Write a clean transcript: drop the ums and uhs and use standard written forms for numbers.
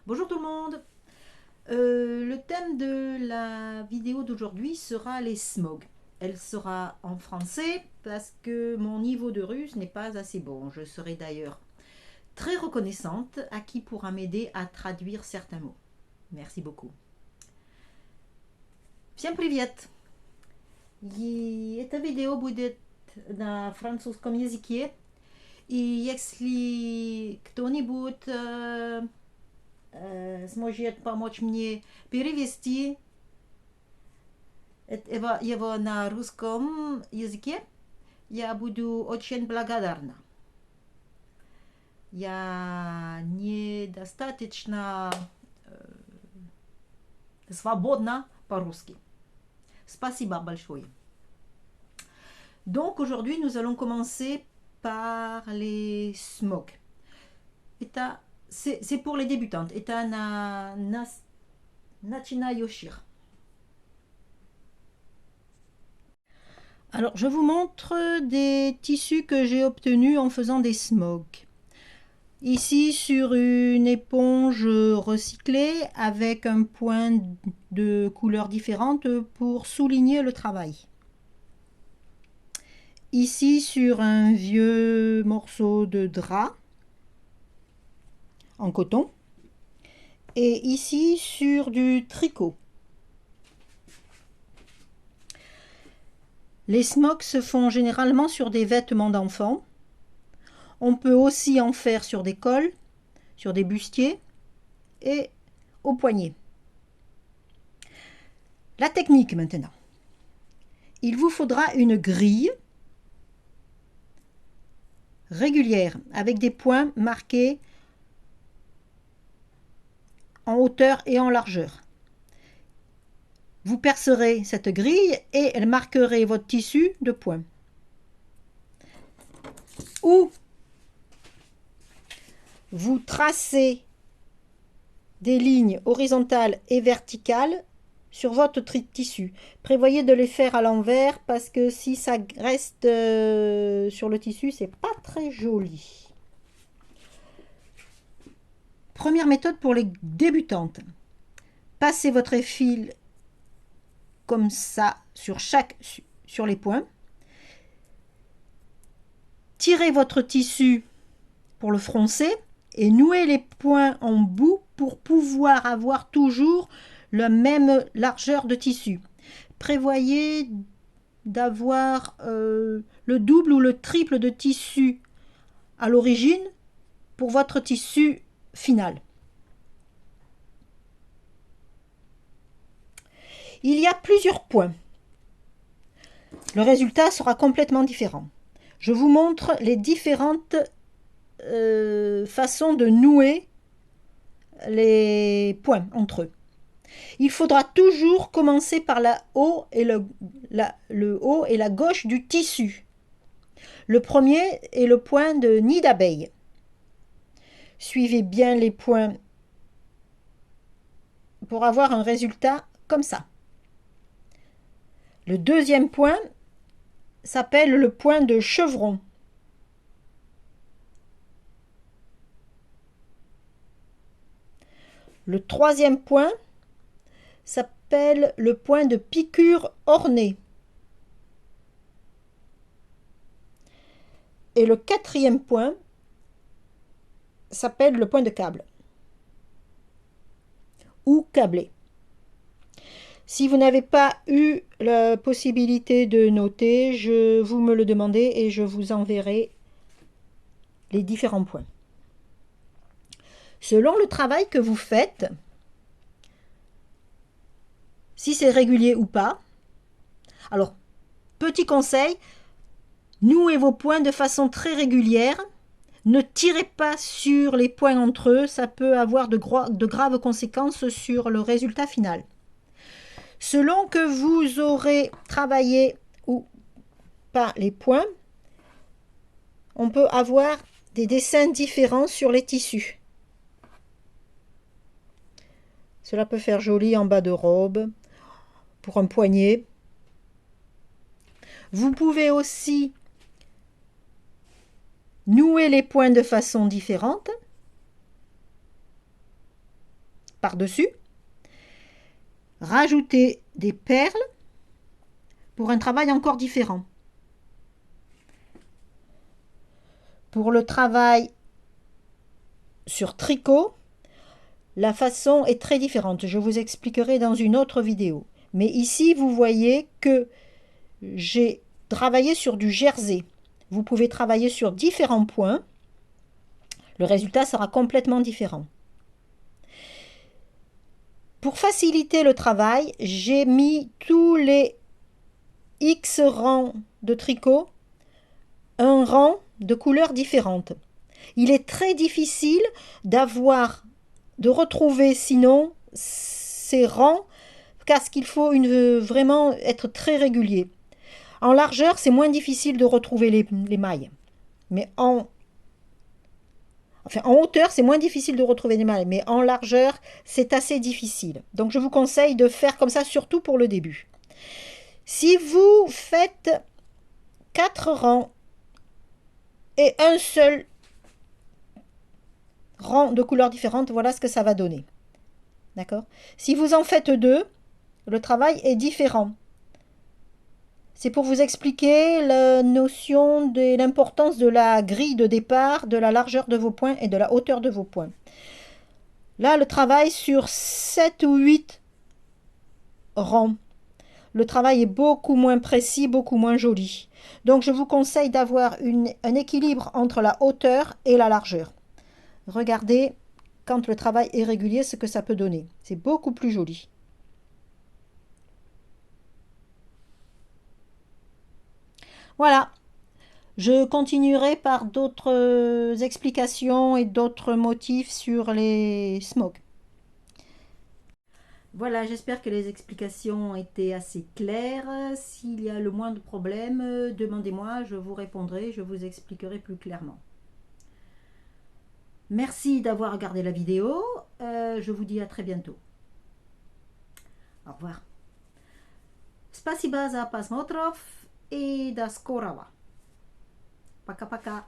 Bonjour tout le monde. Le thème de la vidéo d'aujourd'hui sera les smogs. Elle sera en français parce que mon niveau de russe n'est pas assez bon. Je serai d'ailleurs très reconnaissante à qui pourra m'aider à traduire certains mots. Merci beaucoup. Всем привет! Эта видео будет на французском языке. И если кто-нибудь сможет помочь мне перевести его на русском языке, я буду очень благодарна. Я недостаточно свободна по-русски. Спасибо большое. Donc aujourd'hui, nous allons commencer par les smogs. C'est pour les débutantes. Nachinayoshir. Alors, je vous montre des tissus que j'ai obtenus en faisant des smogs. Ici, sur une éponge recyclée avec un point de couleur différente pour souligner le travail. Ici, sur un vieux morceau de drap en coton. Et ici, sur du tricot. Les smogs se font généralement sur des vêtements d'enfants. On peut aussi en faire sur des cols, sur des bustiers et au poignet. La technique maintenant. Il vous faudra une grille régulière avec des points marqués en hauteur et en largeur. Vous percerez cette grille et elle marquerait votre tissu de points. Ou vous tracez des lignes horizontales et verticales sur votre tissu. Prévoyez de les faire à l'envers parce que si ça reste sur le tissu, c'est pas très joli. Première méthode pour les débutantes. Passez votre fil comme ça sur les points. Tirez votre tissu pour le froncer et nouez les points en bout pour pouvoir avoir toujours la même largeur de tissu. Prévoyez d'avoir le double ou le triple de tissu à l'origine pour votre tissu final. Il y a plusieurs points. Le résultat sera complètement différent. Je vous montre les différentes façons de nouer les points entre eux. Il faudra toujours commencer par le haut et la gauche du tissu. Le premier est le point de nid d'abeille. Suivez bien les points pour avoir un résultat comme ça. Le deuxième point s'appelle le point de chevron. Le troisième point s'appelle le point de piqûre orné. Et le quatrième point s'appelle le point de câble ou câblé. Si vous n'avez pas eu la possibilité de noter, vous me le demandez et je vous enverrai les différents points. Selon le travail que vous faites, si c'est régulier ou pas, alors, petit conseil, nouez vos points de façon très régulière. Ne tirez pas sur les points entre eux, ça peut avoir de graves conséquences sur le résultat final. Selon que vous aurez travaillé ou pas les points, on peut avoir des dessins différents sur les tissus. Cela peut faire joli en bas de robe, pour un poignet. Vous pouvez aussi nouer les points de façon différente. par-dessus. Rajouter des perles pour un travail encore différent. Pour le travail sur tricot, la façon est très différente. Je vous expliquerai dans une autre vidéo. Mais ici, vous voyez que j'ai travaillé sur du jersey. Vous pouvez travailler sur différents points. Le résultat sera complètement différent. Pour faciliter le travail, j'ai mis tous les X rangs de tricot, un rang de couleurs différentes. Il est très difficile de retrouver sinon ces rangs parce qu'il faut vraiment être très régulier. En largeur, c'est moins difficile de retrouver les mailles. Mais en hauteur, c'est moins difficile de retrouver les mailles. Mais en largeur, c'est assez difficile. Donc, je vous conseille de faire comme ça, surtout pour le début. Si vous faites 4 rangs et un seul rang de couleurs différentes, voilà ce que ça va donner. D'accord? Si vous en faites 2, le travail est différent. C'est pour vous expliquer la notion de l'importance de la grille de départ, de la largeur de vos points et de la hauteur de vos points. Là, le travail sur 7 ou 8 rangs. Le travail est beaucoup moins précis, beaucoup moins joli. Donc, je vous conseille d'avoir un équilibre entre la hauteur et la largeur. Regardez, quand le travail est régulier, ce que ça peut donner. C'est beaucoup plus joli. Voilà. Je continuerai par d'autres explications et d'autres motifs sur les smokes. Voilà, j'espère que les explications ont été assez claires. S'il y a le moindre problème, demandez-moi, je vous répondrai, je vous expliquerai plus clairement. Merci d'avoir regardé la vidéo. Je vous dis à très bientôt. Au revoir. Spasiba za pasmotrov i do skora. Paka paka.